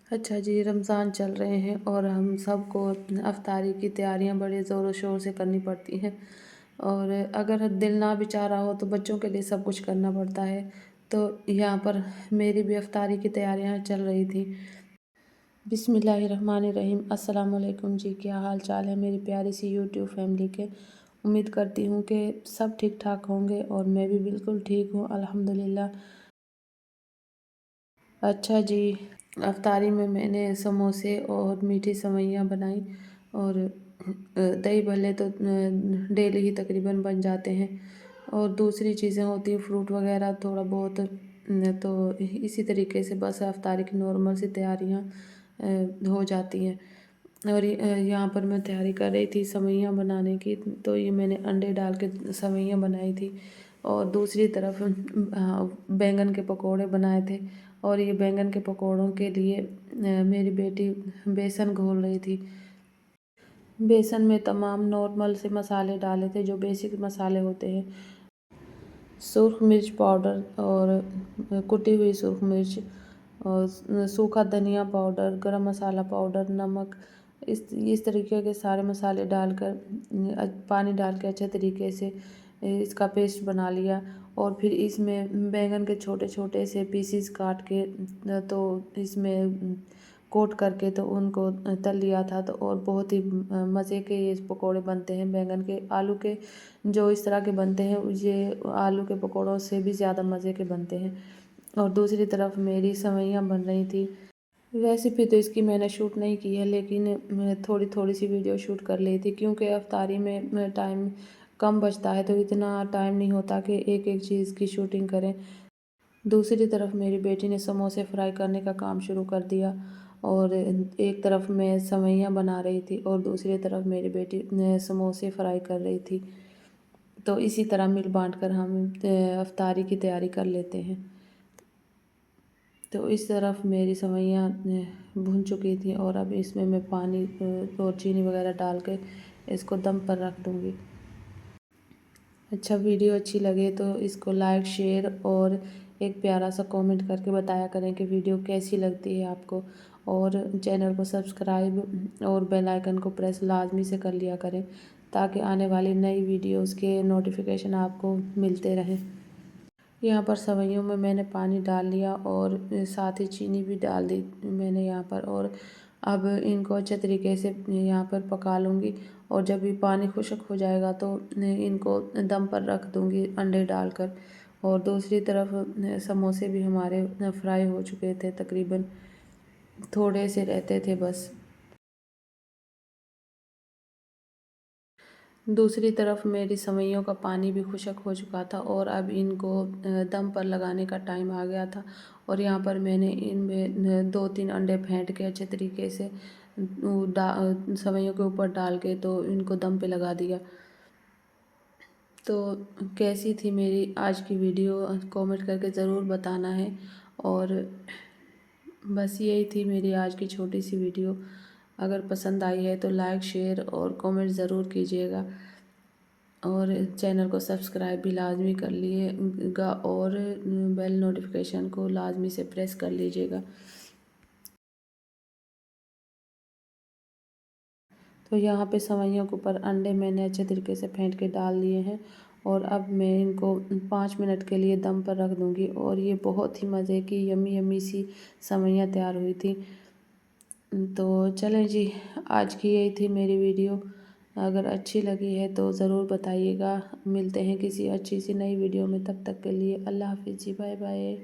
اچھا جی، رمضان چل رہے ہیں اور ہم سب کو افطاری کی تیاریاں بڑے زور و شور سے کرنی پڑتی ہیں، اور اگر دل نہ بھی چاہ رہا ہو تو بچوں کے لیے سب کچھ کرنا پڑتا ہے۔ تو یہاں پر میری بھی افطاری کی تیاریاں چل رہی تھیں۔ بسم اللہ الرحمن الرحیم۔ السلام علیکم جی، کیا حال چال ہے میری پیاری سی یوٹیوب فیملی کے؟ امید کرتی ہوں کہ سب ٹھیک ٹھاک ہوں گے اور میں بھی بالکل ٹھیک ہوں الحمدللہ۔ اچھا جی، افطاری میں نے سموسے اور میٹھی سوئیاں بنائیں، اور دہی بھلے تو ڈیلی ہی تقریباً بن جاتے ہیں، اور دوسری چیزیں ہوتی ہیں فروٹ وغیرہ تھوڑا بہت۔ تو اسی طریقے سے بس افطاری کی نارمل سی تیاریاں ہو جاتی ہیں۔ اور یہاں پر میں تیاری کر رہی تھی سوئیاں بنانے کی، تو یہ میں نے انڈے ڈال کے سوئیاں بنائی تھی، اور دوسری طرف بینگن کے پکوڑے بنائے تھے۔ اور یہ بینگن کے پکوڑوں کے لیے میری بیٹی بیسن گھول رہی تھی۔ بیسن میں تمام نارمل سے مسالے ڈالے تھے جو بیسک مسالے ہوتے ہیں: سرخ مرچ پاؤڈر اور کٹی ہوئی سرخ مرچ، اور سوکھا دھنیا پاؤڈر، گرم مسالہ پاؤڈر، نمک، اس طریقے کے سارے مسالے ڈال کر پانی ڈال کے اچھے طریقے سے اس کا پیسٹ بنا لیا۔ اور پھر اس میں بینگن کے چھوٹے چھوٹے سے پیسز کاٹ کے تو اس میں کوٹ کر کے تو ان کو تل لیا تھا، تو اور بہت ہی مزے کے یہ پکوڑے بنتے ہیں بینگن کے۔ آلو کے جو اس طرح کے بنتے ہیں یہ آلو کے پکوڑوں سے بھی زیادہ مزے کے بنتے ہیں۔ اور دوسری طرف میری سوئیاں بن رہی تھی۔ ریسیپی تو اس کی میں نے شوٹ نہیں کی ہے، لیکن میں تھوڑی سی ویڈیو شوٹ کر لی تھی، کیونکہ افطاری میں ٹائم کم بچتا ہے تو اتنا ٹائم نہیں ہوتا کہ ایک ایک چیز کی شوٹنگ کریں۔ دوسری طرف میری بیٹی نے سموسے فرائی کرنے کا کام شروع کر دیا، اور ایک طرف میں سوئیاں بنا رہی تھی اور دوسری طرف میری بیٹی سموسے فرائی کر رہی تھی۔ تو اسی طرح مل بانٹ کر ہم افطاری کی تیاری کر لیتے ہیں۔ تو اس طرف میری سوئیاں بھن چکی تھیں، اور اب اس میں پانی اور چینی وغیرہ ڈال کے اس کو دم پر رکھ دوں گی۔ اچھا، ویڈیو اچھی لگے تو اس کو لائک، شیئر اور ایک پیارا سا کامنٹ کر کے بتایا کریں کہ ویڈیو کیسی لگتی ہے آپ کو، اور چینل کو سبسکرائب اور بیل آئیکن کو پریس لازمی سے کر لیا کریں تاکہ آنے والی نئی ویڈیوز کے نوٹیفیکیشن آپ کو ملتے رہیں۔ یہاں پر سوئیوں میں نے پانی ڈال لیا اور ساتھ ہی چینی بھی ڈال دی میں نے یہاں پر، اور اب ان کو اچھے طریقے سے یہاں پر پکا لوں گی، اور جب بھی پانی خشک ہو جائے گا تو ان کو دم پر رکھ دوں گی انڈے ڈال کر۔ اور دوسری طرف سموسے بھی ہمارے فرائی ہو چکے تھے، تقریباً تھوڑے سے رہتے تھے بس۔ دوسری طرف میری سوئیوں کا پانی بھی خشک ہو چکا تھا، اور اب ان کو دم پر لگانے کا ٹائم آ گیا تھا، اور یہاں پر میں نے ان میں 2-3 انڈے پھینٹ کے اچھے طریقے سے سوئیوں کے اوپر ڈال کے تو ان کو دم پہ لگا دیا۔ تو کیسی تھی میری آج کی ویڈیو کامنٹ کر کے ضرور بتانا ہے، اور بس یہی تھی میری آج کی چھوٹی سی ویڈیو۔ اگر پسند آئی ہے تو لائک، شیئر اور کامنٹ ضرور کیجیے گا، اور چینل کو سبسکرائب بھی لازمی کر لیے گا، اور بیل نوٹیفیکیشن کو لازمی سے پریس کر لیجیے گا۔ تو یہاں پہ سوئیوں کے اوپر انڈے میں نے اچھے طریقے سے پھینٹ کے ڈال دیے ہیں، اور اب میں ان کو 5 منٹ کے لیے دم پر رکھ دوں گی، اور یہ بہت ہی مزے کی یمی سی سوئیاں تیار ہوئی تھی۔ تو چلیں جی، آج کی یہی تھی میری ویڈیو۔ اگر اچھی لگی ہے تو ضرور بتائیے گا۔ ملتے ہیں کسی اچھی سی نئی ویڈیو میں، تب تک کے لیے اللہ حافظ جی، بائے بائے۔